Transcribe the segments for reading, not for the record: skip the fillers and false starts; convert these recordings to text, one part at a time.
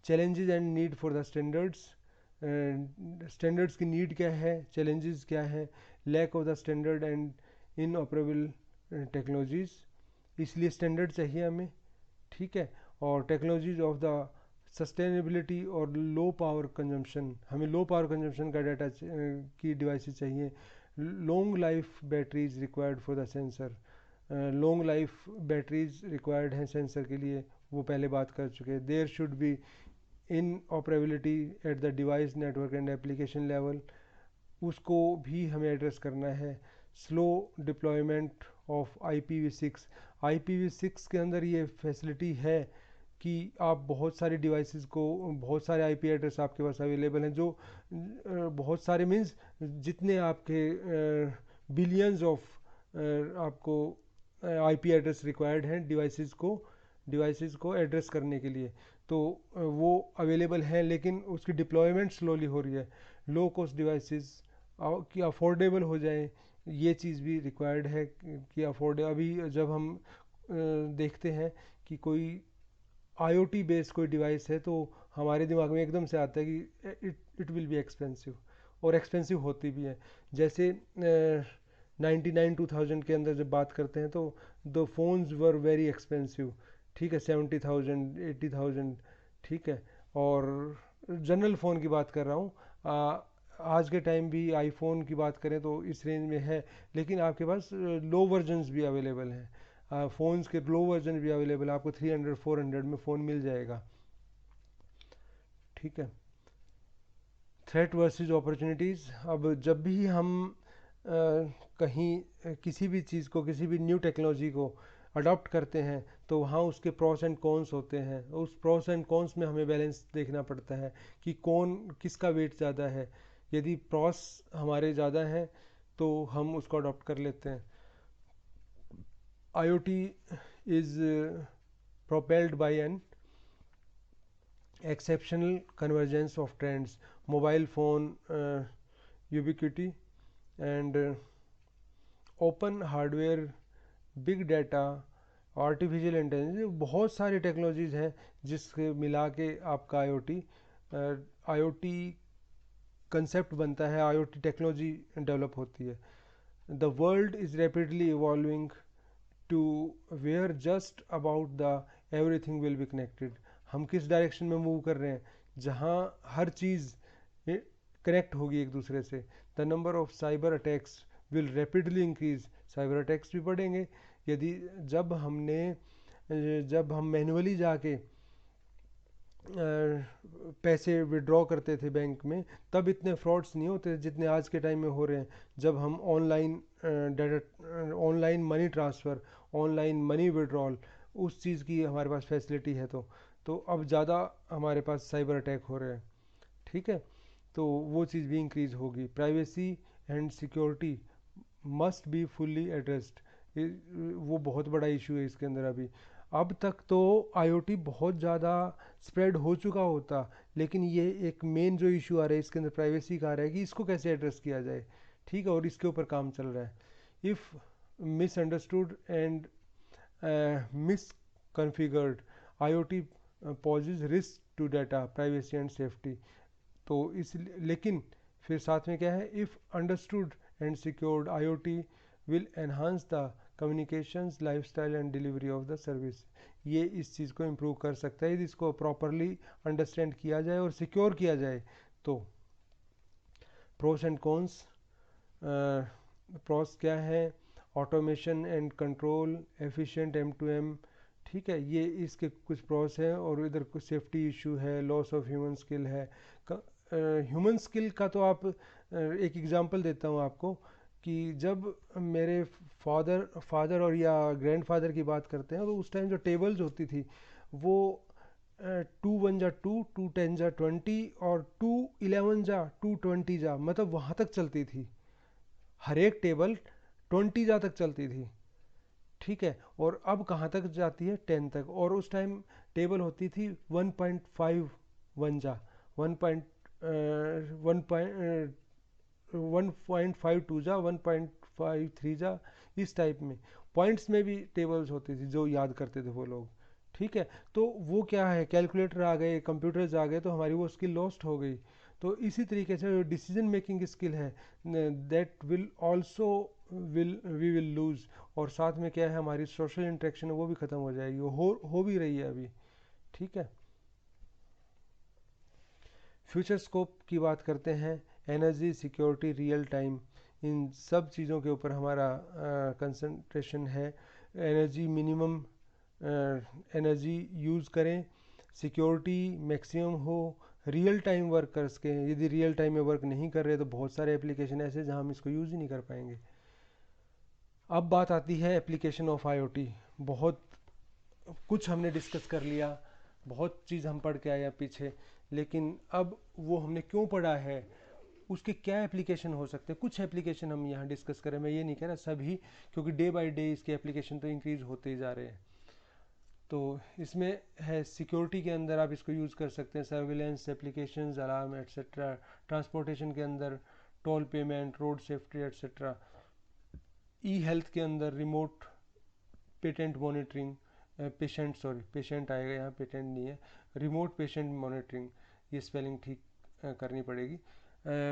Challenges and need for the standards, standards की need क्या है, चैलेंजेस क्या है, lack of the standard and interoperable technologies, इसलिए स्टैंडर्ड चाहिए हमें, ठीक है। और टेक्नोलॉजीज ऑफ द सस्टेनेबिलिटी और लो पावर कंजम्पशन, हमें लो पावर कंजम्पशन का डाटा की डिवाइसेस चाहिए। Long life batteries required for the sensor, long life batteries required हैं सेंसर के लिए, वो पहले बात कर चुके हैं। There should be interoperability at the device network and application level, उसको भी हमें एड्रेस करना है। Slow deployment of IPv6, IPv6 के अंदर ये फैसिलिटी है कि आप बहुत सारे डिवाइसेस को, बहुत सारे IP एड्रेस आपके पास अवेलेबल हैं, जो बहुत सारे मीन्स जितने आपके बिलियंस ऑफ आपको IP एड्रेस रिक्वायर्ड हैं डिवाइसेस को एड्रेस करने के लिए, तो वो अवेलेबल हैं, लेकिन उसकी डिप्लॉयमेंट स्लोली हो रही है। लो कॉस्ट डिवाइसेस कि अफोर्डेबल हो जाए, ये चीज़ भी रिक्वायर्ड है कि अफोर्ड, अभी जब हम देखते हैं कि कोई IoT बेस्ड कोई डिवाइस है तो हमारे दिमाग में एकदम से आता है कि इट विल बी एक्सपेंसिव, और एक्सपेंसिव होती भी है। जैसे 99-2000 के अंदर जब बात करते हैं तो the phones were very expensive, ठीक है, 70,000 80,000, ठीक है। और जनरल फ़ोन की बात कर रहा हूँ, आज के टाइम भी आईफोन की बात करें तो इस रेंज में है, लेकिन आपके पास लो वर्जन्स भी अवेलेबल हैं, फ़ोन्स के लो वर्जन भी अवेलेबल है, आपको 300-400 में फ़ोन मिल जाएगा, ठीक है। थ्रेट वर्सेस अपॉर्चुनिटीज़, अब जब भी हम कहीं किसी भी चीज़ को, किसी भी न्यू टेक्नोलॉजी को अडॉप्ट करते हैं तो वहाँ उसके प्रॉस एंड कॉन्स होते हैं। उस प्रॉस एंड कॉन्स में हमें बैलेंस देखना पड़ता है कि कौन किसका वेट ज़्यादा है। यदि प्रॉस हमारे ज़्यादा हैं तो हम उसको अडॉप्ट कर लेते हैं। IoT is propelled by an exceptional convergence of trends, mobile phone ubiquity and open hardware, big data, artificial intelligence, बहुत सारी टेक्नोलॉजीज़ हैं जिसके मिला के आपका IoT कंसेप्ट बनता है, IoT टेक्नोलॉजी डेवलप होती है। The world is rapidly evolving to where just about the everything will be connected, हम किस डायरेक्शन में मूव कर रहे हैं जहाँ हर चीज़ कनेक्ट होगी एक दूसरे से। The number of cyber attacks will rapidly increase, cyber attacks भी बढ़ेंगे। यदि जब हम मैनुअली जाके पैसे विड्रॉ करते थे बैंक में, तब इतने फ्रॉड्स नहीं होते जितने आज के टाइम में हो रहे हैं। जब हम online money transfer, online money withdrawal, उस चीज़ की हमारे पास फैसिलिटी है, तो अब ज़्यादा हमारे पास साइबर अटैक हो रहे हैं, ठीक है। तो वो चीज़ भी इंक्रीज़ होगी। Privacy and security must be fully addressed, वो बहुत बड़ा इशू है इसके अंदर। अभी अब तक तो IoT बहुत ज़्यादा स्प्रेड हो चुका होता, लेकिन ये एक मेन जो इशू आ रहा है इसके अंदर प्राइवेसी का आ रहा है कि इसको कैसे एड्रेस किया जाए, ठीक है, और इसके ऊपर काम चल रहा है। If misunderstood and misconfigured, IoT poses risk to data privacy and safety. तो इस लेकिन फिर साथ में क्या है, if understood and secured IoT will enhance the communications lifestyle and delivery of the service, ये इस चीज़ को इम्प्रूव कर सकता है यदि इसको प्रॉपरली अंडरस्टैंड किया जाए और सिक्योर किया जाए। तो प्रोस एंड कॉन्स, प्रोस क्या है, automation and control, efficient M2M, ठीक है, ये इसके कुछ प्रोस हैं। और इधर कुछ सेफ्टी इशू है, लॉस ऑफ ह्यूमन स्किल है। ह्यूमन स्किल का तो आप एक एग्जांपल देता हूँ आपको कि जब मेरे फादर और या ग्रैंडफादर की बात करते हैं तो उस टाइम जो टेबल्स होती थी वो 2 1 जा 2, 2 10 जा 20 और 2 11 जा 2 20 जा, मतलब वहाँ तक चलती थी, हर एक टेबल 20 जा तक चलती थी, ठीक है। और अब कहाँ तक जाती है, 10 तक। और उस टाइम टेबल होती थी 1.51 जा, 1.52 जा, 1.53 जा, इस टाइप में पॉइंट्स में भी टेबल्स होती थी जो याद करते थे वो लोग, ठीक है। तो वो क्या है, कैलकुलेटर आ गए, कंप्यूटर्स आ गए, तो हमारी वो स्किल लॉस्ट हो गई। तो इसी तरीके से जो डिसीजन मेकिंग स्किल है, that will also will we will lose. और साथ में क्या है, हमारी सोशल इंटरेक्शन है वो भी ख़त्म हो जाएगी, वो हो भी रही है अभी। ठीक है। फ्यूचर स्कोप की बात करते हैं। एनर्जी, सिक्योरिटी, रियल टाइम, इन सब चीज़ों के ऊपर हमारा कंसंट्रेशन है। एनर्जी मिनिमम एनर्जी यूज़ करें, सिक्योरिटी मैक्सिमम हो, रियल टाइम वर्क कर सकें। यदि रियल टाइम में वर्क नहीं कर रहे तो बहुत सारे एप्लीकेशन ऐसे हैं जहाँ हम इसको यूज़ ही नहीं कर पाएंगे। अब बात आती है एप्लीकेशन ऑफ आईओटी। बहुत कुछ हमने डिस्कस कर लिया, बहुत चीज़ हम पढ़ के आए हैं पीछे, लेकिन अब वो हमने क्यों पढ़ा है, उसके क्या एप्लीकेशन हो सकते हैं, कुछ एप्लीकेशन हम यहाँ डिस्कस करें। मैं ये नहीं कह रहा सभी, क्योंकि डे बाय डे इसके एप्लीकेशन तो इंक्रीज़ होते ही जा रहे हैं। तो इसमें है सिक्योरिटी के अंदर आप इसको यूज़ कर सकते हैं, surveillance applications, alarm etcetera. Transportation के अंदर toll payment, road safety etcetera. E health के अंदर रिमोट पेटेंट मॉनिटरिंग, पेशेंट आएगा यहाँ, पेटेंट नहीं है, रिमोट पेशेंट मॉनिटरिंग, ये स्पेलिंग ठीक करनी पड़ेगी।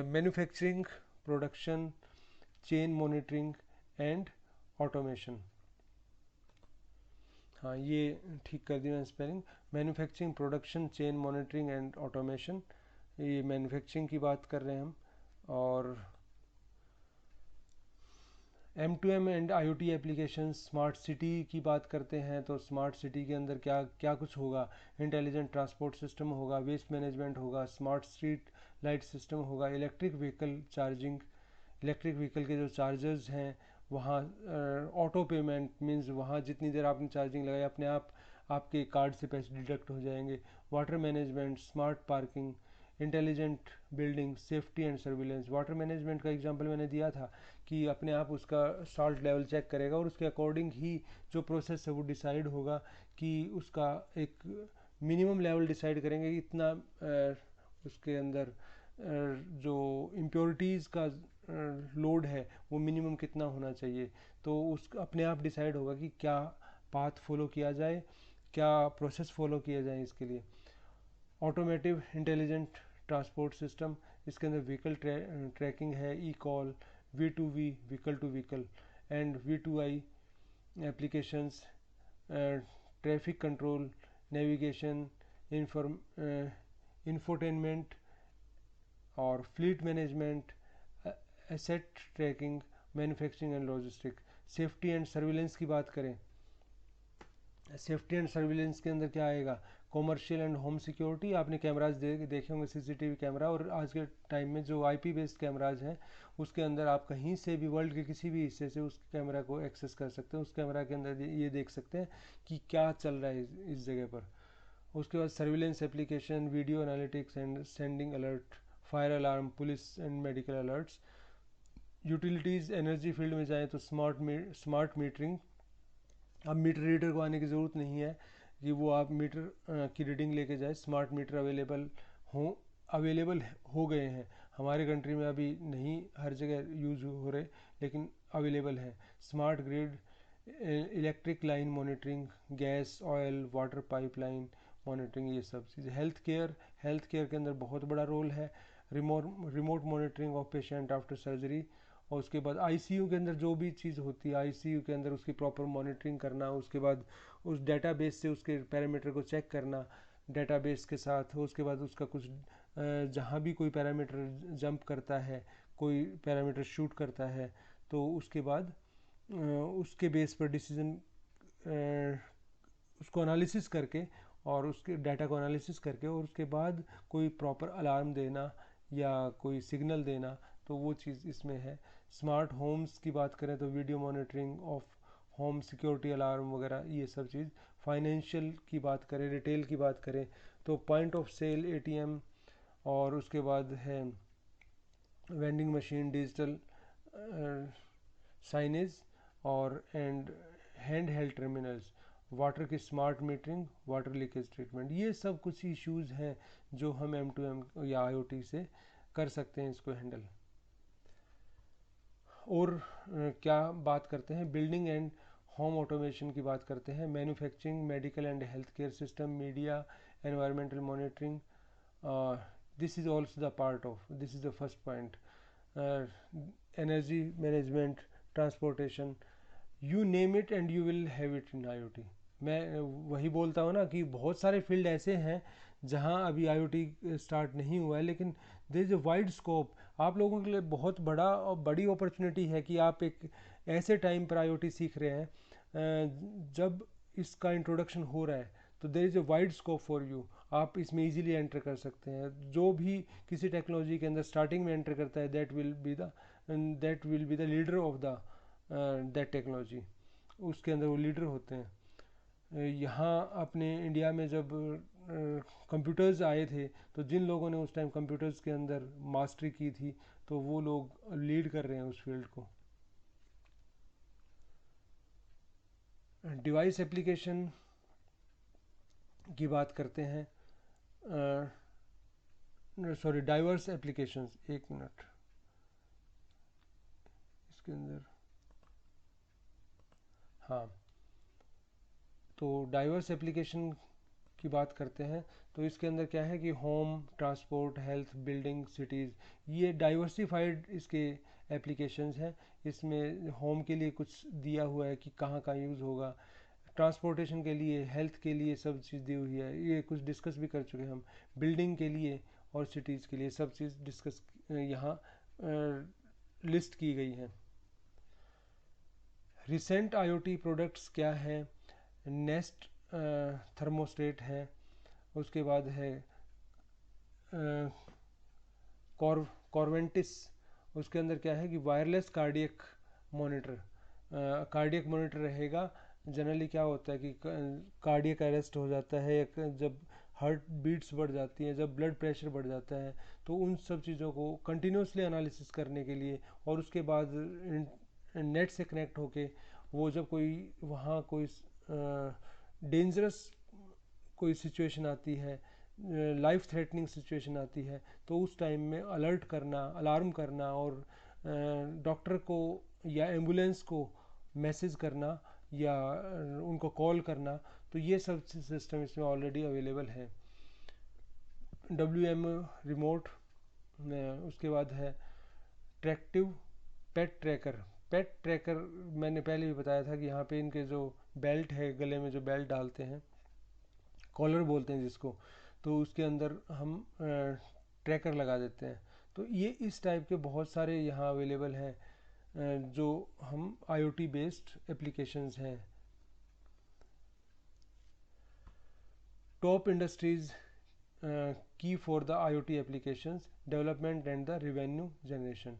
Manufacturing, production, chain monitoring and automation. हाँ, ये ठीक कर दिया spelling. Manufacturing, production, chain monitoring and automation, ये मैन्युफैक्चरिंग की बात कर रहे हैं हम। और M2M and IoT application, smart city की बात करते हैं तो स्मार्ट सिटी के अंदर क्या क्या कुछ होगा। इंटेलिजेंट ट्रांसपोर्ट सिस्टम होगा, वेस्ट मैनेजमेंट होगा, स्मार्ट स्ट्रीट लाइट सिस्टम होगा, electric vehicle charging, electric vehicle के जो चार्जर्स हैं वहाँ, ऑटो पेमेंट मीन्स वहाँ जितनी देर आपने चार्जिंग लगाई अपने आप आपके कार्ड से पैसे डिडक्ट हो जाएंगे। Water management, smart parking, intelligent building, safety and surveillance. Water management का एग्जांपल मैंने दिया था कि अपने आप उसका सॉल्ट लेवल चेक करेगा और उसके अकॉर्डिंग ही जो प्रोसेस है वो डिसाइड होगा कि उसका एक मिनिमम लेवल डिसाइड करेंगे कि इतना उसके अंदर जो इम्प्योरिटीज़ का लोड है वो मिनिमम कितना होना चाहिए। तो उस अपने आप डिसाइड होगा कि क्या पाथ फॉलो किया जाए, क्या प्रोसेस फॉलो किया जाए इसके लिए। ऑटोमेटिव इंटेलिजेंट ट्रांसपोर्ट सिस्टम, इसके अंदर व्हीकल ट्रैकिंग है, e call, V2V, vehicle to vehicle, and V2I applications, traffic control, navigation, infotainment और fleet management, asset tracking, manufacturing and logistic. Safety and surveillance की बात करें, सेफ्टी एंड सर्विलेंस के अंदर क्या आएगा, कॉमर्शियल एंड होम सिक्योरिटी। आपने कैमराज देखे होंगे, CCTV कैमरा, और आज के टाइम में जो IP बेस्ड कैमराज हैं उसके अंदर आप कहीं से भी वर्ल्ड के किसी भी हिस्से से उस कैमरा को एक्सेस कर सकते हैं। उस कैमरा के अंदर ये देख सकते हैं कि क्या चल रहा है इस जगह पर। उसके बाद surveillance application, video analytics and sending alert, fire alarm, police and medical alerts. Utilities, energy field में जाएँ तो स्मार्ट मीटरिंग। अब मीटर रीडर को आने की ज़रूरत नहीं है कि वो आप मीटर की रीडिंग लेके जाए। स्मार्ट मीटर अवेलेबल हो गए हैं हमारे कंट्री में, अभी नहीं हर जगह यूज़ हो रहे लेकिन अवेलेबल है। Smart grid, electric line monitoring, gas oil water pipeline monitoring, ये सब चीज़। हेल्थ केयर के अंदर बहुत बड़ा रोल है। Remote monitoring of patient after surgery. और उसके बाद ICU के अंदर जो भी चीज़ होती है ICU के अंदर उसकी प्रॉपर मॉनिटरिंग करना, उसके बाद उस डेटाबेस से उसके पैरामीटर को चेक करना डेटाबेस के साथ। उसके बाद उसका कुछ जहाँ भी कोई पैरामीटर जंप करता है, कोई पैरामीटर शूट करता है, तो उसके बाद उसके बेस पर डिसीजन, उसको एनालिसिस करके और उसके डाटा को एनालिसिस करके और उसके बाद कोई प्रॉपर अलार्म देना या कोई सिग्नल देना, तो वो चीज़ इसमें है। स्मार्ट होम्स की बात करें तो video monitoring of home, security alarm वगैरह, ये सब चीज़। फाइनेंशियल की बात करें, रिटेल की बात करें तो पॉइंट ऑफ सेल, ATM, और उसके बाद है वेंडिंग मशीन, डिजिटल साइनेज, और हैंड हेल्ड टर्मिनल्स, वाटर की smart metering, water leakage treatment. ये सब कुछ इश्यूज़ हैं जो हम M2M या IoT से कर सकते हैं इसको हैंडल। और क्या बात करते हैं बिल्डिंग एंड होम ऑटोमेशन की बात करते हैं, manufacturing, medical and health care system, media, environmental monitoring, this is also the part of, this is the first point, energy management, transportation, you name it and you will have it in IoT. मैं वही बोलता हूँ ना कि बहुत सारे field ऐसे हैं जहाँ अभी आईओटी स्टार्ट नहीं हुआ है, लेकिन there is a wide scope. आप लोगों के लिए बहुत बड़ा और बड़ी अपॉर्चुनिटी है कि आप एक ऐसे टाइम पर आईओटी सीख रहे हैं जब इसका इंट्रोडक्शन हो रहा है, तो there is a wide scope for you. आप इसमें इजीली एंटर कर सकते हैं। जो भी किसी टेक्नोलॉजी के अंदर स्टार्टिंग में एंटर करता है, that will be the leader of the that technology, उसके अंदर वो लीडर होते हैं। यहाँ अपने इंडिया में जब कंप्यूटर्स आए थे, तो जिन लोगों ने उस टाइम कंप्यूटर्स के अंदर मास्टरी की थी, तो वो लोग लीड कर रहे हैं उस फील्ड को। डिवाइस एप्लीकेशन की बात करते हैं, सॉरी डाइवर्स एप्लीकेशंस, एक मिनट, इसके अंदर, हाँ, तो डाइवर्स एप्लीकेशन की बात करते हैं, तो इसके अंदर क्या है कि home, transport, health, building, cities, ये डाइवर्सिफाइड इसके एप्लीकेशंस हैं। इसमें होम के लिए कुछ दिया हुआ है कि कहाँ कहाँ यूज़ होगा, ट्रांसपोर्टेशन के लिए, हेल्थ के लिए सब चीज़ दी हुई है, ये कुछ डिस्कस भी कर चुके हैं हम। बिल्डिंग के लिए और सिटीज़ के लिए सब चीज़ डिस्कस यहाँ लिस्ट की गई है। रिसेंट आईओटी प्रोडक्ट्स क्या है, नेस्ट थर्मोस्टेट है, उसके बाद है कॉर्वेंटिस, उसके अंदर क्या है कि wireless cardiac monitor, cardiac monitor रहेगा। जनरली क्या होता है कि कार्डियक अरेस्ट हो जाता है, जब हार्ट बीट्स बढ़ जाती हैं, जब ब्लड प्रेशर बढ़ जाता है, तो उन सब चीज़ों को कंटिन्यूसली एनालिसिस करने के लिए, और उसके बाद नेट से कनेक्ट होके वो जब कोई वहाँ कोई डेंजरस कोई सिचुएशन आती है, लाइफ थ्रेटनिंग सिचुएशन आती है, तो उस टाइम में अलर्ट करना, अलार्म करना, और डॉक्टर को या एम्बुलेंस को मैसेज करना या उनको कॉल करना, तो ये सब सिस्टम इसमें ऑलरेडी अवेलेबल है। WM रिमोट, उसके बाद है ट्रैक्टिव पेट ट्रैकर। पेट ट्रैकर मैंने पहले भी बताया था कि यहाँ पे इनके जो बेल्ट है, गले में जो बेल्ट डालते हैं, कॉलर बोलते हैं जिसको, तो उसके अंदर हम ट्रैकर लगा देते हैं। तो ये इस टाइप के बहुत सारे यहाँ अवेलेबल हैं जो हम आईओटी बेस्ड एप्लीकेशंस हैं। टॉप इंडस्ट्रीज की for the IoT applications development and the revenue generation,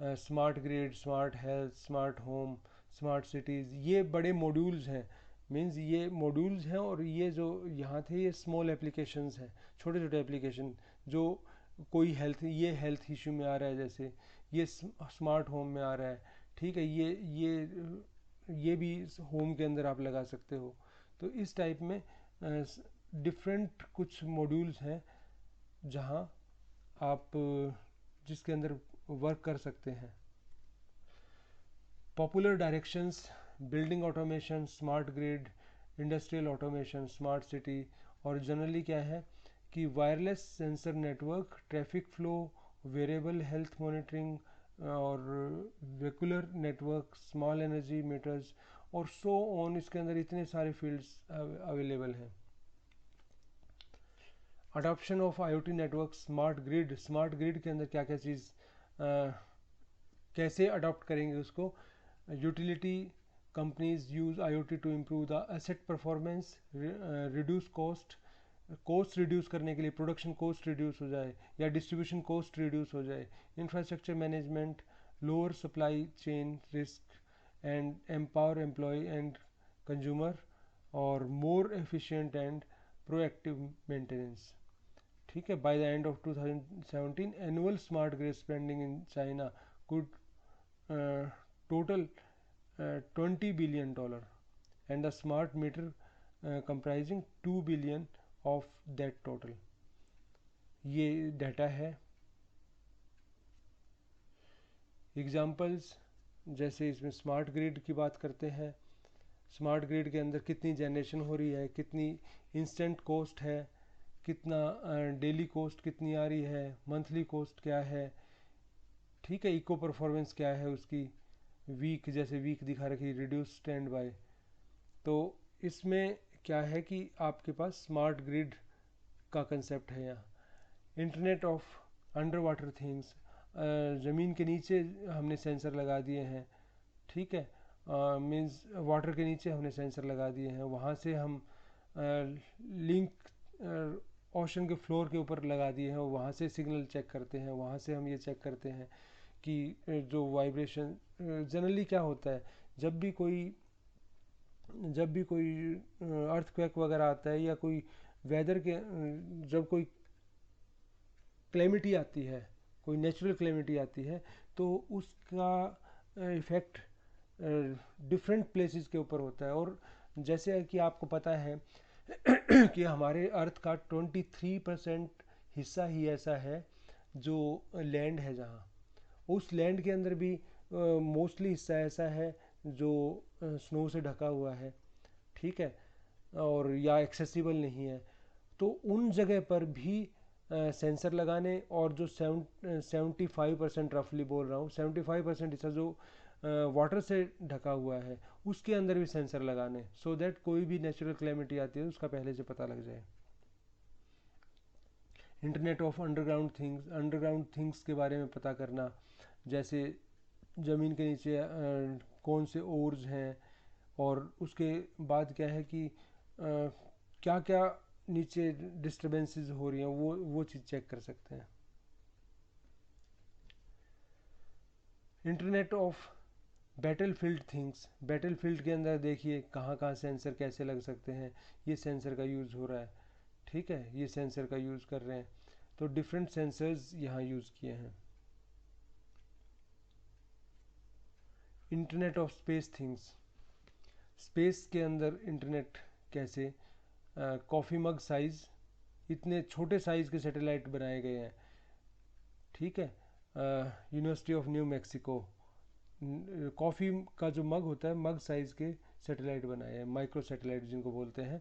smart grid, smart health, smart home, smart cities, ये बड़े मॉड्यूल्स हैं। मींस ये मॉड्यूल्स हैं, और ये जो यहाँ थे ये स्मॉल एप्लीकेशंस हैं, छोटे छोटे एप्लीकेशन, जो कोई हेल्थ इशू में आ रहा है, जैसे ये स्मार्ट होम में आ रहा है, ठीक है, ये भी होम के अंदर आप लगा सकते हो। तो इस टाइप में डिफरेंट कुछ मॉड्यूल्स हैं जहाँ आप जिसके अंदर वर्क कर सकते हैं। Popular directions, building automation, smart grid, industrial automation, smart city, और जनरली क्या है कि wireless sensor network, traffic flow, variable health monitoring, और vehicular network, small energy meters, और सो ऑन। इसके अंदर इतने सारे फील्ड्स अवेलेबल हैं। Adoption of IoT network, smart grid के अंदर क्या क्या चीज़ कैसे अडॉप्ट करेंगे उसको। Utility companies use IoT to improve the asset performance, reduce cost reduce करने के लिए, प्रोडक्शन कॉस्ट रिड्यूस हो जाए या डिस्ट्रीब्यूशन कॉस्ट रिड्यूस हो जाए। Infrastructure management, lower supply chain risk and empower employ and consumer, और more efficient and proactive maintenance. ठीक है, by the end of 2017 annual smart grid spending in China could total $20 billion, and the smart meter comprising 2 billion of that total। ये data है। Examples, जैसे इसमें smart grid की बात करते हैं, स्मार्ट ग्रिड के अंदर कितनी जनरेशन हो रही है, कितनी इंस्टेंट कॉस्ट है, कितना डेली कॉस्ट कितनी आ रही है, मंथली कॉस्ट क्या है, ठीक है, इको परफॉर्मेंस क्या है उसकी, वीक जैसे वीक दिखा रखी रिड्यूस स्टैंड बाय। तो इसमें क्या है कि आपके पास स्मार्ट ग्रिड का कंसेप्ट है यहाँ। Internet of under water things, ज़मीन के नीचे हमने सेंसर लगा दिए हैं, ठीक है, मीन्स वाटर के नीचे हमने सेंसर लगा दिए हैं, वहाँ से हम लिंक ओशन के फ्लोर के ऊपर लगा दिए हैं, वहाँ से सिग्नल चेक करते हैं, वहाँ से हम ये चेक करते हैं कि जो वाइब्रेशन जनरली क्या होता है, जब भी कोई अर्थक्वेक वगैरह आता है या कोई वेदर के जब कोई क्लेमिटी आती है, कोई नेचुरल क्लेमिटी आती है, तो उसका इफ़ेक्ट डिफरेंट प्लेसेस के ऊपर होता है। और जैसे कि आपको पता है कि हमारे अर्थ का 23% हिस्सा ही ऐसा है जो लैंड है, जहाँ उस लैंड के अंदर भी मोस्टली हिस्सा ऐसा है जो स्नो से ढका हुआ है, ठीक है, और या एक्सेसिबल नहीं है। तो उन जगह पर भी सेंसर लगाने, और जो 75% रफली बोल रहा हूँ, 75% हिस्सा जो वाटर से ढका हुआ है उसके अंदर भी सेंसर लगाने, सो दैट कोई भी नेचुरल क्लैमिटी आती है उसका पहले से पता लग जाए। इंटरनेट ऑफ अंडरग्राउंड थिंग्स के बारे में पता करना, जैसे ज़मीन के नीचे कौन से ओर्स हैं, और उसके बाद क्या है कि क्या क्या नीचे डिस्टर्बेंसेस हो रही हैं, वो चीज़ चेक कर सकते हैं। Internet of battlefield things, battlefield के अंदर देखिए कहाँ कहाँ सेंसर कैसे लग सकते हैं, ये सेंसर का यूज़ हो रहा है, ठीक है, ये सेंसर का यूज़ कर रहे हैं, तो डिफरेंट सेंसर्स यहाँ यूज़ किए हैं। Internet of space things, space के अंदर इंटरनेट कैसे, कॉफ़ी मग साइज़, इतने छोटे साइज़ के सैटेलाइट बनाए गए हैं, ठीक है, university of new Mexico coffee का जो मग होता है, मग साइज़ के सैटेलाइट बनाए हैं, माइक्रो सैटेलाइट जिनको बोलते हैं।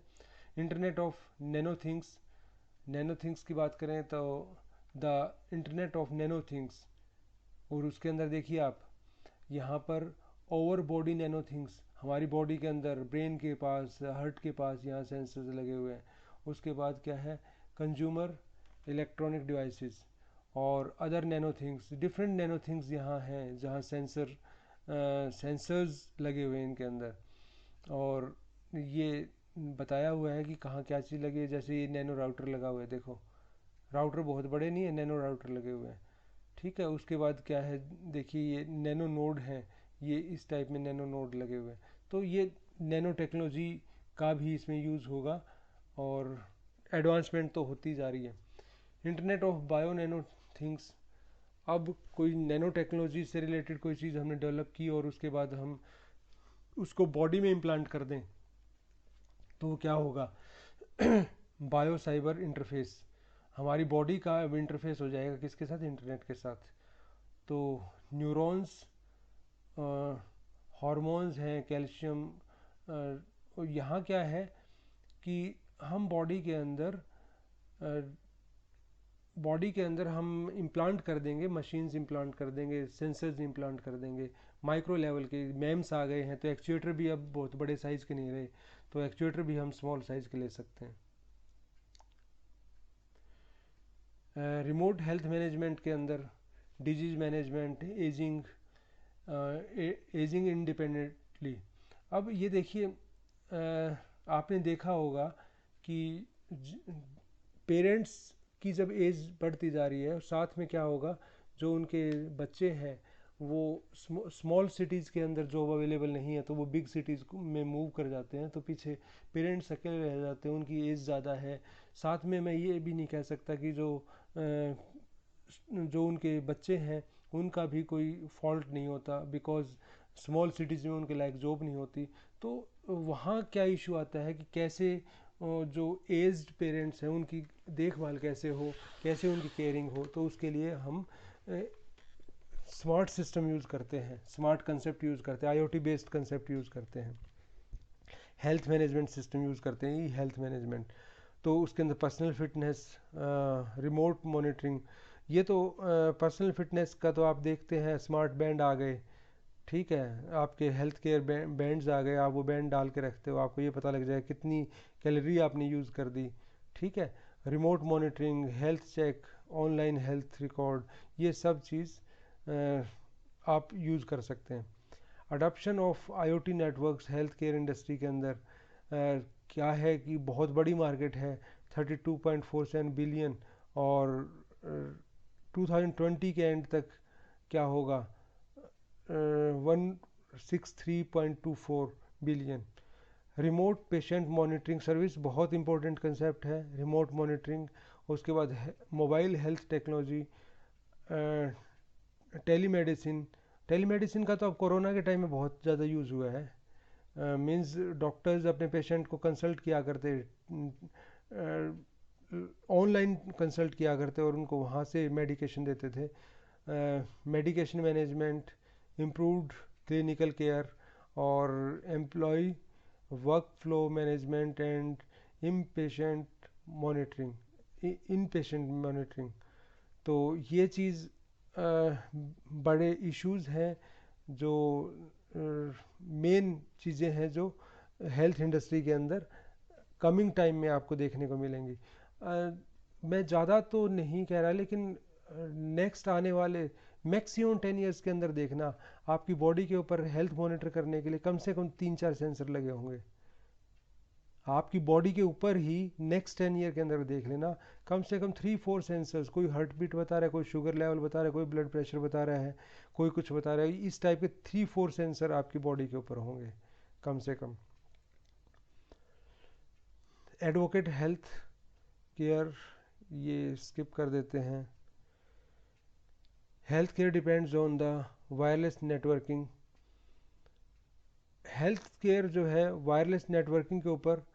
Internet of nano things, nano things की बात करें तो the internet of nano things, और उसके अंदर देखिए आप यहाँ पर ओवर बॉडी नैनो थिंग्स, हमारी बॉडी के अंदर ब्रेन के पास, हार्ट के पास यहाँ सेंसर्स लगे हुए हैं। उसके बाद क्या है, कंज्यूमर इलेक्ट्रॉनिक डिवाइसेस और other nano things, different nano things यहाँ हैं जहाँ सेंसर्स लगे हुए हैं इनके अंदर, और ये बताया हुआ है कि कहाँ क्या चीज़ लगी है। जैसे ये नैनो राउटर लगा हुआ है, देखो राउटर बहुत बड़े नहीं है, नैनो राउटर लगे हुए हैं, ठीक है। उसके बाद क्या है, देखिए ये नैनो नोड है, ये इस टाइप में नैनो नोड लगे हुए हैं, तो ये नैनो टेक्नोलॉजी का भी इसमें यूज़ होगा, और एडवांसमेंट तो होती जा रही है। Internet of bio nano things, अब कोई नैनो टेक्नोलॉजी से रिलेटेड कोई चीज़ हमने डेवलप की और उसके बाद हम उसको बॉडी में इम्प्लांट कर दें, तो क्या होगा, बायो साइबर इंटरफेस, हमारी बॉडी का इंटरफेस हो जाएगा किसके साथ, इंटरनेट के साथ। तो न्यूरॉन्स, हार्मोन्स हैं, कैल्शियम, यहाँ क्या है कि हम बॉडी के अंदर हम इम्प्लांट कर देंगे, मशीन्स इम्प्लांट कर देंगे, सेंसर्स इम्प्लांट कर देंगे, माइक्रो लेवल के मैम्स आ गए हैं, तो एक्चुएटर भी अब बहुत बड़े साइज़ के नहीं रहे, तो एक्चुएटर भी हम स्मॉल साइज़ के ले सकते हैं। रिमोट हेल्थ मैनेजमेंट के अंदर डिजीज़ मैनेजमेंट, एजिंग इंडिपेंडेंटली। अब ये देखिए, आपने देखा होगा कि पेरेंट्स की जब एज बढ़ती जा रही है, साथ में क्या होगा, जो उनके बच्चे हैं वो स्मॉल सिटीज़ के अंदर जॉब अवेलेबल नहीं है, तो वो बिग सिटीज़ में मूव कर जाते हैं, तो पीछे पेरेंट्स अकेले रह जाते हैं, उनकी एज ज़्यादा है। साथ में मैं ये भी नहीं कह सकता कि जो उनके बच्चे हैं उनका भी कोई फॉल्ट नहीं होता, बिकॉज़ स्मॉल सिटीज़ में उनके लायक जॉब नहीं होती। तो वहाँ क्या इशू आता है कि कैसे जो एज्ड पेरेंट्स हैं उनकी देखभाल कैसे हो, कैसे उनकी केयरिंग हो, तो उसके लिए हम स्मार्ट सिस्टम यूज़ करते हैं, स्मार्ट कंसेप्ट यूज़ करते हैं, IoT बेस्ड कंसेप्ट यूज़ करते हैं। हेल्थ मैनेजमेंट सिस्टम यूज़ करते हैं, ई हेल्थ मैनेजमेंट। तो उसके अंदर पर्सनल फिटनेस, रिमोट मॉनिटरिंग, ये तो पर्सनल फिटनेस का तो आप देखते हैं स्मार्ट बैंड आ गए, ठीक है, आपके हेल्थ केयर बैंड्स आ गए, आप वो बैंड डाल के रखते हो, आपको ये पता लग जाए कितनी कैलोरी आपने यूज़ कर दी, ठीक है। Remote monitoring, health check, online health record, ये सब चीज़ आप यूज़ कर सकते हैं। Adoption of IoT networks health care industry के अंदर क्या है कि बहुत बड़ी मार्केट है, 32.47 बिलियन, और 2020 के एंड तक क्या होगा, 163.24 billion. Remote patient monitoring service बहुत इंपॉर्टेंट कंसेप्ट है, रिमोट मॉनिटरिंग। उसके बाद mobile health technology, telemedicine. Telemedicine का तो अब कोरोना के टाइम में बहुत ज़्यादा यूज़ हुआ है, मींस डॉक्टर्स अपने पेशेंट को कंसल्ट किया करते, ऑनलाइन कंसल्ट किया करते और उनको वहाँ से मेडिकेशन देते थे। Medication management, improved clinical care, और employ work flow management and inpatient monitoring, inpatient monitoring. तो ये चीज़ बड़े इश्यूज़ हैं, जो मेन चीज़ें हैं जो हेल्थ इंडस्ट्री के अंदर कमिंग टाइम में आपको देखने को मिलेंगी। मैं ज़्यादा तो नहीं कह रहा, लेकिन नेक्स्ट आने वाले मैक्सिमम 10 ईयर्स के अंदर देखना, आपकी बॉडी के ऊपर हेल्थ मॉनिटर करने के लिए कम से कम 3-4 सेंसर लगे होंगे आपकी बॉडी के ऊपर ही। नेक्स्ट 10 ईयर के अंदर देख लेना, कम से कम 3-4 सेंसर्स, कोई हार्ट बीट बता रहा है, कोई शुगर लेवल बता रहा है, कोई ब्लड प्रेशर बता रहा है, कोई कुछ बता रहा है, इस टाइप के 3-4 सेंसर आपकी बॉडी के ऊपर होंगे कम से कम। एडवोकेट हेल्थ केयर ये स्किप कर देते हैं। Health care depends on the wireless networking. Health care जो है वायरलेस नेटवर्किंग के ऊपर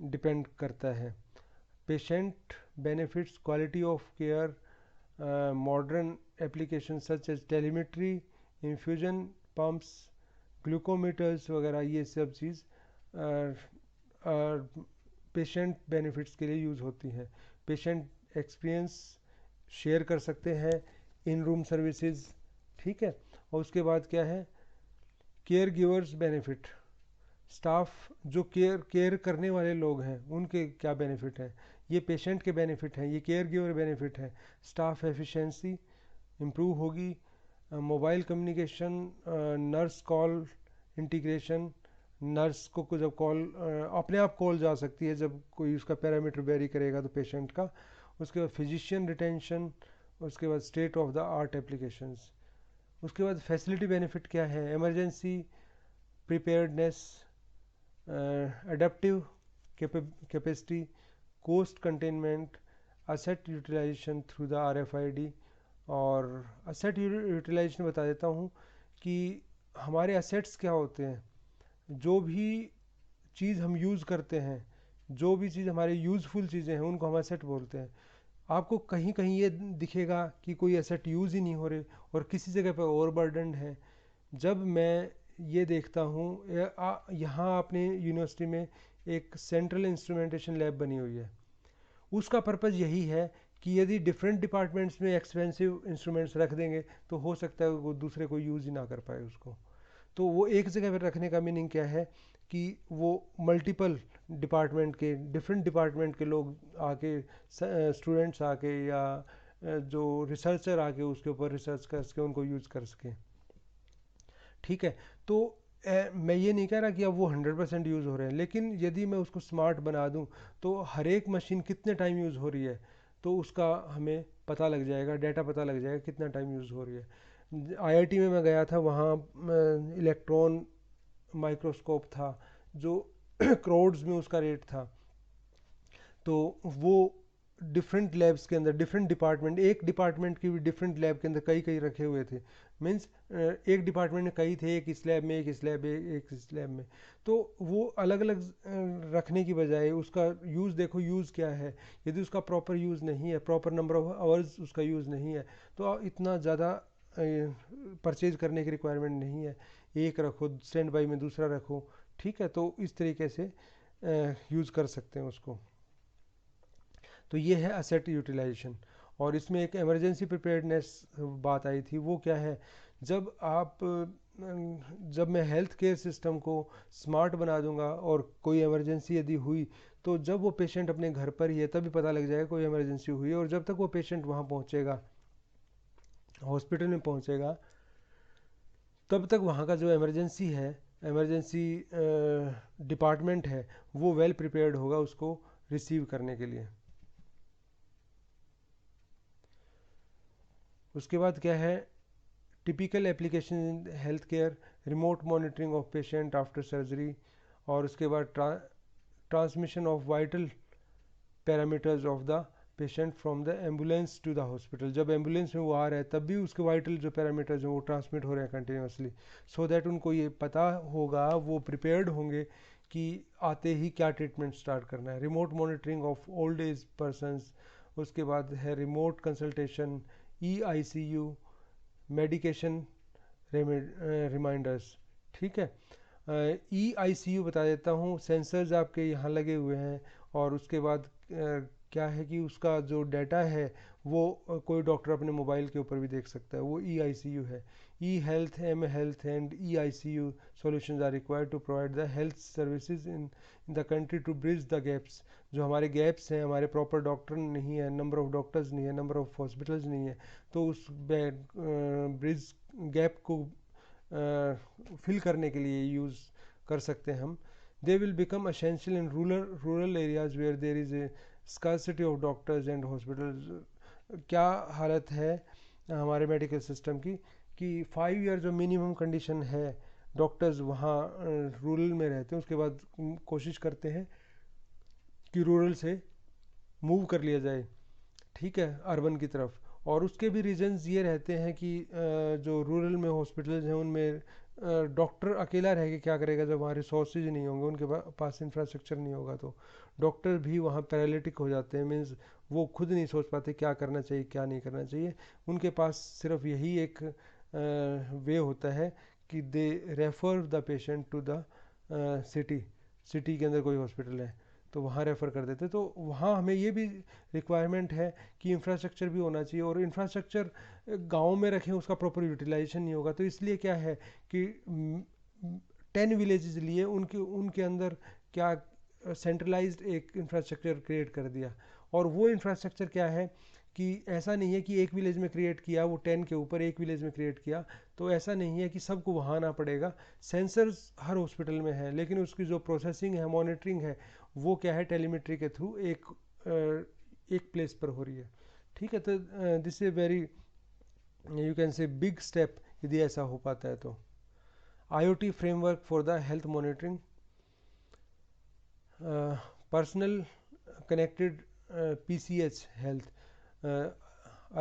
डिपेंड करता है। Patient benefits, quality of care, modern application such as telemetry, infusion pumps, glucometers वगैरह, ये सब चीज़ पेशेंट बेनिफिट्स के लिए यूज़ होती हैं। पेशेंट एक्सपीरियंस शेयर कर सकते हैं, इन रूम सर्विसेज, ठीक है। और उसके बाद क्या है, केयर गिवर्स बेनिफिट, स्टाफ जो केयर करने वाले लोग हैं उनके क्या बेनिफिट हैं, ये पेशेंट के बेनिफिट हैं, ये केयर गिवर बेनिफिट हैं। स्टाफ एफिशिएंसी इम्प्रूव होगी, mobile communication, nurse call integration, nurse को जब कॉल अपने आप कॉल जा सकती है जब कोई उसका पैरामीटर वेरी करेगा तो पेशेंट का। उसके बाद फिजिशियन रिटेंशन, उसके बाद state of the art applications. उसके बाद फैसिलिटी बेनिफिट क्या है, emergency preparedness, adaptive capacity, cost containment, asset utilisation through the RFID। और असेट यूटिलाइजेशन बता देता हूँ कि हमारे असेट्स क्या होते हैं, जो भी चीज़ हम यूज़ करते हैं, जो भी चीज़ हमारी यूज़फुल चीज़ें हैं उनको हम एसेट बोलते हैं। आपको कहीं कहीं ये दिखेगा कि कोई एसेट यूज़ ही नहीं हो रहे और किसी जगह पर ओवरबर्डन है। जब मैं ये देखता हूँ, यहाँ अपने यूनिवर्सिटी में एक सेंट्रल इंस्ट्रूमेंटेशन लैब बनी हुई है, उसका पर्पज़ यही है कि यदि डिफरेंट डिपार्टमेंट्स में एक्सपेंसिव इंस्ट्रूमेंट्स रख देंगे तो हो सकता है वो दूसरे को यूज़ ही ना कर पाए उसको। तो वो एक जगह पर रखने का मीनिंग क्या है कि वो मल्टीपल डिपार्टमेंट के, डिफरेंट डिपार्टमेंट के लोग आके, स्टूडेंट्स आके, या जो रिसर्चर आके उसके ऊपर रिसर्च कर सके, उनको यूज़ कर सकें, ठीक है। तो मैं ये नहीं कह रहा कि अब वो 100% यूज़ हो रहे हैं, लेकिन यदि मैं उसको स्मार्ट बना दूं तो हर एक मशीन कितने टाइम यूज़ हो रही है तो उसका हमें पता लग जाएगा, डाटा पता लग जाएगा कितना टाइम यूज़ हो रही है। IIT में मैं गया था, वहाँ इलेक्ट्रॉन माइक्रोस्कोप था जो करोड्स में उसका रेट था। तो वो डिफरेंट लैब्स के अंदर डिफरेंट डिपार्टमेंट, एक डिपार्टमेंट की भी डिफरेंट लैब के अंदर कई कई रखे हुए थे, मीन्स एक डिपार्टमेंट में कई थे, एक इस लैब में, एक इस लैब में, एक इस लैब में। तो वो अलग अलग रखने की बजाय उसका यूज़ देखो, यूज़ क्या है। यदि उसका प्रॉपर यूज़ नहीं है, प्रॉपर नंबर ऑफ आवर्स उसका यूज़ नहीं है, तो इतना ज़्यादा परचेज करने की रिक्वायरमेंट नहीं है। एक रखो, स्टैंड बाई में दूसरा रखो, ठीक है, तो इस तरीके से यूज़ कर सकते हैं उसको। तो ये है असेट यूटिलाइजेशन। और इसमें एक इमरजेंसी प्रिपेयर्डनेस बात आई थी, वो क्या है, जब आप जब मैं हेल्थ केयर सिस्टम को स्मार्ट बना दूंगा और कोई इमरजेंसी यदि हुई, तो जब वो पेशेंट अपने घर पर ही है तभी पता लग जाएगा कोई इमरजेंसी हुई है, और जब तक वो पेशेंट वहाँ पहुँचेगा, हॉस्पिटल में पहुँचेगा, तब तक वहाँ का जो इमरजेंसी है, इमरजेंसी डिपार्टमेंट है, वो वेल प्रिपेयर्ड होगा उसको रिसीव करने के लिए। उसके बाद क्या है, typical application in health care, remote monitoring of patient after surgery, और उसके बाद transmission of vital parameters of the patient from the ambulance to the hospital. जब एम्बुलेंस में वो आ रहा है तब भी उसके वाइटल जो पैरामीटर्स हैं वो ट्रांसमिट हो रहे हैं कंटिन्यूसली, सो दैट उनको ये पता होगा, वो प्रिपेयर्ड होंगे कि आते ही क्या ट्रीटमेंट स्टार्ट करना है। Remote monitoring of old age persons, उसके बाद है remote consultation, EICU, medication reminders. ठीक है, EICU बता देता हूँ, सेंसर्स आपके यहाँ लगे हुए हैं, और उसके बाद क्या है कि उसका जो डाटा है वो कोई डॉक्टर अपने मोबाइल के ऊपर भी देख सकता है, वो EICU है। E health, m health and EICU solutions are required to provide the health services in the country to bridge the gaps. जो हमारे गैप्स हैं, हमारे प्रॉपर डॉक्टर नहीं है, नंबर ऑफ डॉक्टर्स नहीं है, नंबर ऑफ हॉस्पिटल्स नहीं है, तो उस ब्रिज गैप को फिल करने के लिए यूज़ कर सकते हैं हम। They will become essential in rural areas where there is a scarcity of doctors and hospitals. क्या हालत है हमारे मेडिकल सिस्टम की कि 5 ईयर जो मिनिमम कंडीशन है, डॉक्टर्स वहाँ रूरल में रहते हैं, उसके बाद कोशिश करते हैं कि रूरल से मूव कर लिया जाए, ठीक है, अर्बन की तरफ। और उसके भी रीजंस ये रहते हैं कि जो रूरल में हॉस्पिटल्स हैं उनमें डॉक्टर अकेला रह के क्या करेगा, जब वहाँ रिसोर्सेज नहीं होंगे, उनके पास इंफ्रास्ट्रक्चर नहीं होगा, तो डॉक्टर भी वहाँ पैरालिटिक हो जाते हैं। मीन्स वो खुद नहीं सोच पाते क्या करना चाहिए क्या नहीं करना चाहिए। उनके पास सिर्फ यही एक वे होता है कि they refer the patient to the city के अंदर कोई हॉस्पिटल है तो वहाँ रेफ़र कर देते। तो वहाँ हमें ये भी रिक्वायरमेंट है कि इंफ्रास्ट्रक्चर भी होना चाहिए, और इंफ्रास्ट्रक्चर गांव में रखें उसका प्रॉपर यूटिलाइजेशन नहीं होगा। तो इसलिए क्या है कि 10 विलेजेस लिए उनके उनके अंदर क्या सेंट्रलाइज्ड एक इंफ्रास्ट्रक्चर क्रिएट कर दिया। और वो इंफ्रास्ट्रक्चर क्या है कि ऐसा नहीं है कि एक विलेज में क्रिएट किया, वो 10 के ऊपर एक विलेज में क्रिएट किया, तो ऐसा नहीं है कि सबको वहाँ आना पड़ेगा। सेंसर्स हर हॉस्पिटल में है, लेकिन उसकी जो प्रोसेसिंग है, मॉनिटरिंग है, वो क्या है टेलीमेट्री के थ्रू एक प्लेस पर हो रही है। ठीक है, तो this is very, you can say big step यदि ऐसा हो पाता है तो। IoT framework for the health monitoring, personal connected PCH health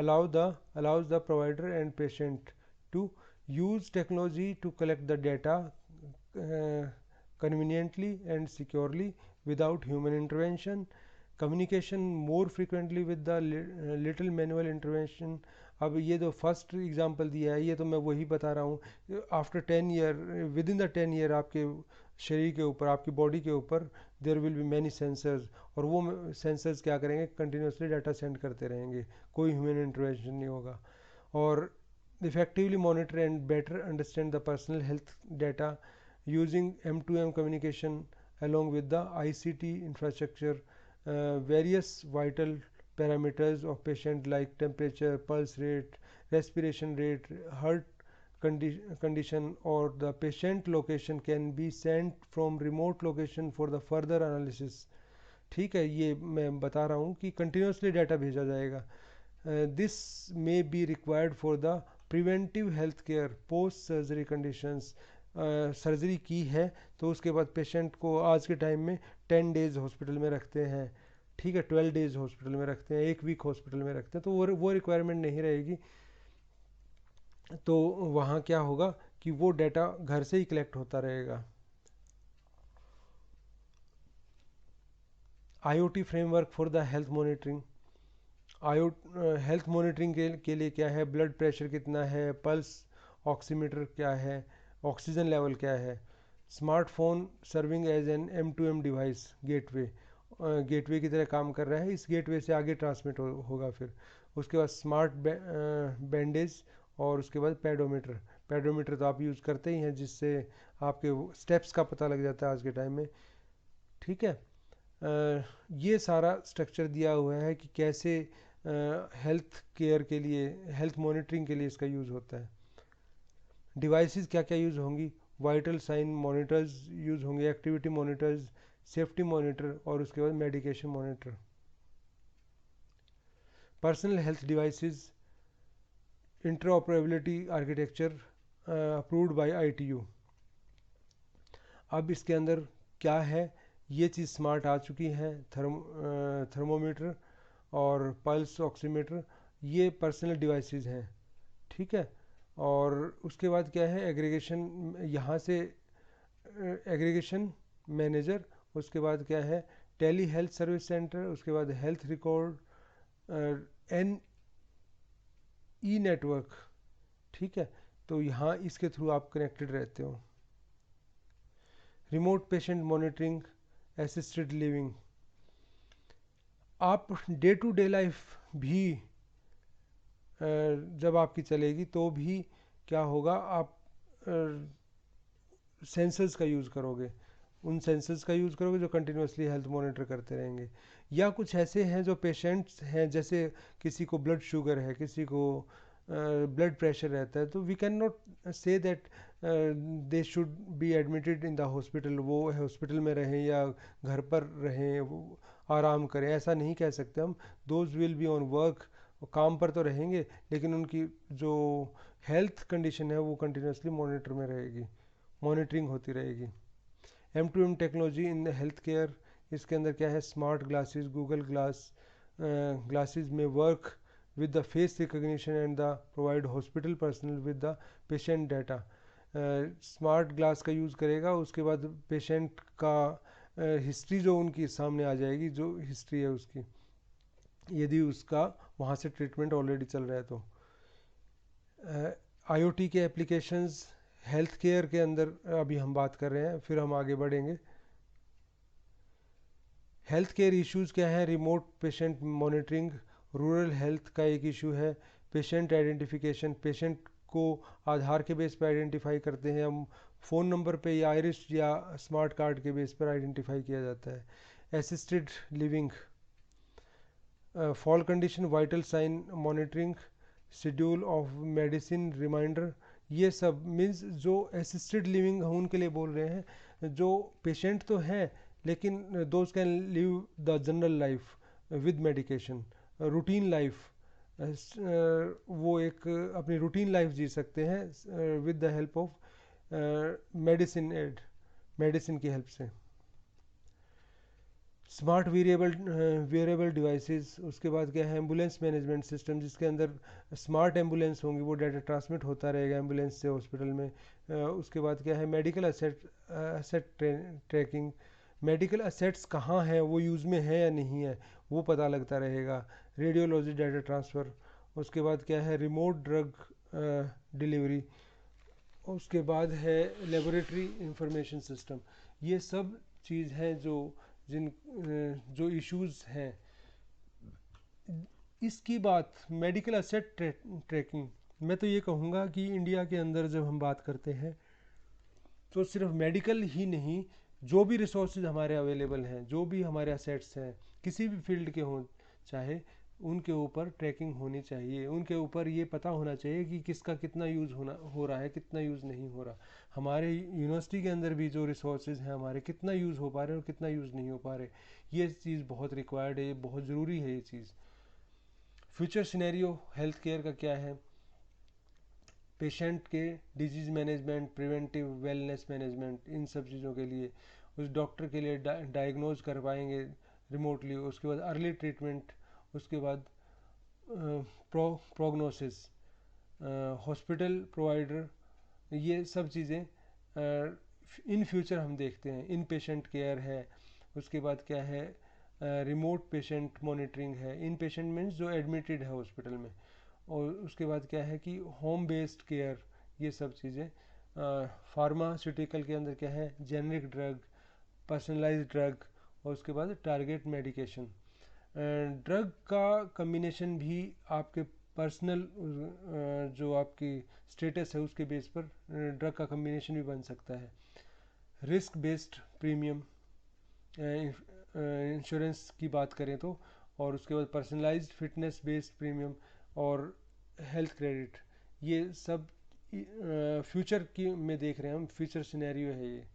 allows the provider and patient to use technology to collect the data conveniently and securely without human intervention, communication more frequently with the little manual intervention। अब ये जो first example दिया है ये तो मैं वही बता रहा हूँ, after 10 year, within the 10 year आपके शरीर के ऊपर, आपकी बॉडी के ऊपर there will be many sensors, और वो सेंसर्स क्या करेंगे, कंटिन्यूसली डाटा सेंड करते रहेंगे, कोई ह्यूमन इंटरवेंशन नहीं होगा। और effectively monitor and better understand the personal health data using M2M communication along with the ICT infrastructure, various vital parameters of patient like temperature, pulse rate, respiration rate, heart condition or the patient location can be sent from remote location for the further analysis। ठीक है, ये मैं बता रहा हूँ कि continuously data भेजा जाएगा। This may be required for the preventive health care post surgery conditions. Surgery की है तो उसके बाद पेशेंट को आज के टाइम में 10 डेज हॉस्पिटल में रखते हैं, ठीक है, 12 डेज हॉस्पिटल में रखते हैं, 1 वीक हॉस्पिटल में रखते हैं, तो वो रिक्वायरमेंट नहीं रहेगी। तो वहाँ क्या होगा कि वो डाटा घर से ही कलेक्ट होता रहेगा। IoT framework for the health monitoring, health monitoring के लिए क्या है, ब्लड प्रेशर कितना है, पल्स ऑक्सीमीटर क्या है, ऑक्सीजन लेवल क्या है, smartphone serving as an M2M device, gateway की तरह काम कर रहा है, इस गेटवे से आगे ट्रांसमिट होगा। फिर उसके बाद स्मार्ट बैंडेज, और उसके बाद पैडोमीटर तो आप यूज़ करते ही हैं, जिससे आपके स्टेप्स का पता लग जाता है आज के टाइम में। ठीक है, ये सारा स्ट्रक्चर दिया हुआ है कि कैसे हेल्थ केयर के लिए, हेल्थ मॉनिटरिंग के लिए इसका यूज़ होता है। डिवाइसेस क्या क्या यूज़ होंगी, वाइटल साइन मॉनिटर्स यूज़ होंगे, एक्टिविटी मॉनिटर्स, सेफ्टी मॉनिटर, और उसके बाद medication monitor. Personal health devices interoperability architecture approved by ITU। अब इसके अंदर क्या है, ये चीज़ स्मार्ट आ चुकी है, थर्मोमीटर और पल्स ऑक्सीमीटर, ये पर्सनल डिवाइसेस हैं। ठीक है, और उसके बाद क्या है, एग्रीगेशन, यहाँ से एग्रीगेशन मैनेजर, उसके बाद क्या है, टेली हेल्थ सर्विस सेंटर, उसके बाद हेल्थ रिकॉर्ड, NE नेटवर्क। ठीक है, तो यहाँ इसके थ्रू आप कनेक्टेड रहते हो। Remote patient monitoring, assisted living, आप डे टू डे लाइफ भी जब आपकी चलेगी तो भी क्या होगा, आप सेंसर्स का यूज़ करोगे, उन सेंसर्स का यूज़ करोगे जो कंटिन्यूसली हेल्थ मॉनिटर करते रहेंगे। या कुछ ऐसे हैं जो पेशेंट्स हैं, जैसे किसी को ब्लड शुगर है, किसी को ब्लड प्रेशर रहता है, तो we can not say that they should be admitted in the hospital, वो हॉस्पिटल में रहें या घर पर रहें, वो आराम करें, ऐसा नहीं कह सकते हम। Those will be on work, काम पर तो रहेंगे, लेकिन उनकी जो हेल्थ कंडीशन है वो कंटिन्यूसली मॉनिटर में रहेगी, मॉनिटरिंग होती रहेगी। M2M technology in health care, इसके अंदर क्या है, स्मार्ट ग्लासेस, गूगल ग्लासेस में work with the face recognition and the provide hospital personnel with the patient data। Smart glass का यूज़ करेगा, उसके बाद पेशेंट का हिस्ट्री जो उनकी सामने आ जाएगी, जो हिस्ट्री है उसकी, यदि उसका वहाँ से ट्रीटमेंट ऑलरेडी चल रहा है तो। IoT के एप्लीकेशंस हेल्थ केयर के अंदर अभी हम बात कर रहे हैं, फिर हम आगे बढ़ेंगे। हेल्थ केयर इश्यूज़ क्या है, remote patient monitoring, rural health का एक इशू है, पेशेंट आइडेंटिफिकेशन, पेशेंट को आधार के बेस पर आइडेंटिफाई करते हैं हम, फ़ोन नंबर पे या आइरिस या स्मार्ट कार्ड के बेस पर आइडेंटिफाई किया जाता है। Assisted living, fall condition, vital sign monitoring, schedule of medicine reminder, ये सब मीन्स जो असिस्टेड लिविंग हम उनके लिए बोल रहे हैं, जो पेशेंट तो हैं लेकिन those can live the general life with medication, routine life, वो एक अपनी रूटीन लाइफ जी सकते हैं with the help of medicine की हेल्प से। स्मार्ट वेरिएबल डिवाइसेस, उसके बाद क्या है, एम्बुलेंस मैनेजमेंट सिस्टम, जिसके अंदर स्मार्ट एम्बुलेंस होंगी, वो डाटा ट्रांसमिट होता रहेगा एम्बुलेंस से हॉस्पिटल में। उसके बाद क्या है, medical asset tracking, medical assets कहाँ हैं, वो यूज़ में है या नहीं है, वो पता लगता रहेगा। रेडियोलॉजी डाटा ट्रांसफ़र, उसके बाद क्या है, रिमोट ड्रग डिलीवरी, उसके बाद है लेबोरेटरी इंफॉर्मेशन सिस्टम। ये सब चीज़ हैं जो इश्यूज़ हैं। इसकी बात मेडिकल असेट ट्रैकिंग, मैं तो ये कहूँगा कि इंडिया के अंदर जब हम बात करते हैं तो सिर्फ मेडिकल ही नहीं, जो भी रिसोर्सेज हमारे अवेलेबल हैं, जो भी हमारे असेट्स हैं, किसी भी फील्ड के हों चाहे, उनके ऊपर ट्रैकिंग होनी चाहिए, उनके ऊपर ये पता होना चाहिए कि किसका कितना यूज़ हो रहा है, कितना यूज़ नहीं हो रहा। हमारे यूनिवर्सिटी के अंदर भी जो रिसोर्सेज हैं हमारे, कितना यूज़ हो पा रहे हैं और कितना यूज़ नहीं हो पा रहे, ये चीज़ बहुत रिक्वायर्ड है, ये बहुत ज़रूरी है ये चीज़। फ्यूचर सिनेरियो हेल्थ केयर का क्या है, पेशेंट के disease management, preventive wellness management, इन सब चीज़ों के लिए उस डॉक्टर के लिए डायग्नोज कर पाएंगे रिमोटली, उसके बाद अर्ली ट्रीटमेंट, उसके बाद प्रोग्नोसिस, हॉस्पिटल प्रोवाइडर, ये सब चीज़ें इन फ्यूचर हम देखते हैं। इन पेशेंट केयर है, उसके बाद क्या है, रिमोट पेशेंट मॉनिटरिंग है। इन पेशेंट मीन्स जो एडमिटेड है हॉस्पिटल में, और उसके बाद क्या है कि होम बेस्ड केयर, ये सब चीज़ें फार्मास्यूटिकल के अंदर क्या है, जेनरिक ड्रग, पर्सनलाइज्ड ड्रग, और उसके बाद टारगेट मेडिकेशन। ड्रग का कम्बिनेशन भी आपके पर्सनल जो आपकी स्टेटस है उसके बेस पर ड्रग का कम्बिनेशन भी बन सकता है। रिस्क बेस्ड प्रीमियम इंश्योरेंस की बात करें तो, और उसके बाद पर्सनलाइज्ड फिटनेस बेस्ड प्रीमियम और हेल्थ क्रेडिट, ये सब फ्यूचर की में देख रहे हैं हम, फ्यूचर सिनेरियो है ये।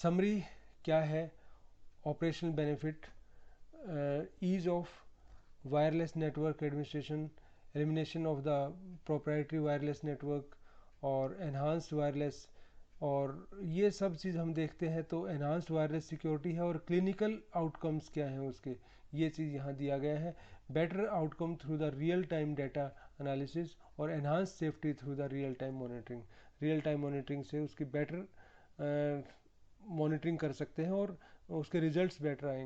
समरी क्या है, operational benefit, ease of wireless network administration, elimination of the proprietary wireless network और enhanced wireless, और ये सब चीज़ हम देखते हैं तो enhanced wireless security है, और clinical outcomes क्या हैं उसके, ये चीज़ यहाँ दिया गया है। better outcome through the real time data analysis और enhanced safety through the real time monitoring। real time monitoring से उसकी better मॉनिटरिंग कर सकते हैं और उसके रिजल्ट्स बेटर आएंगे।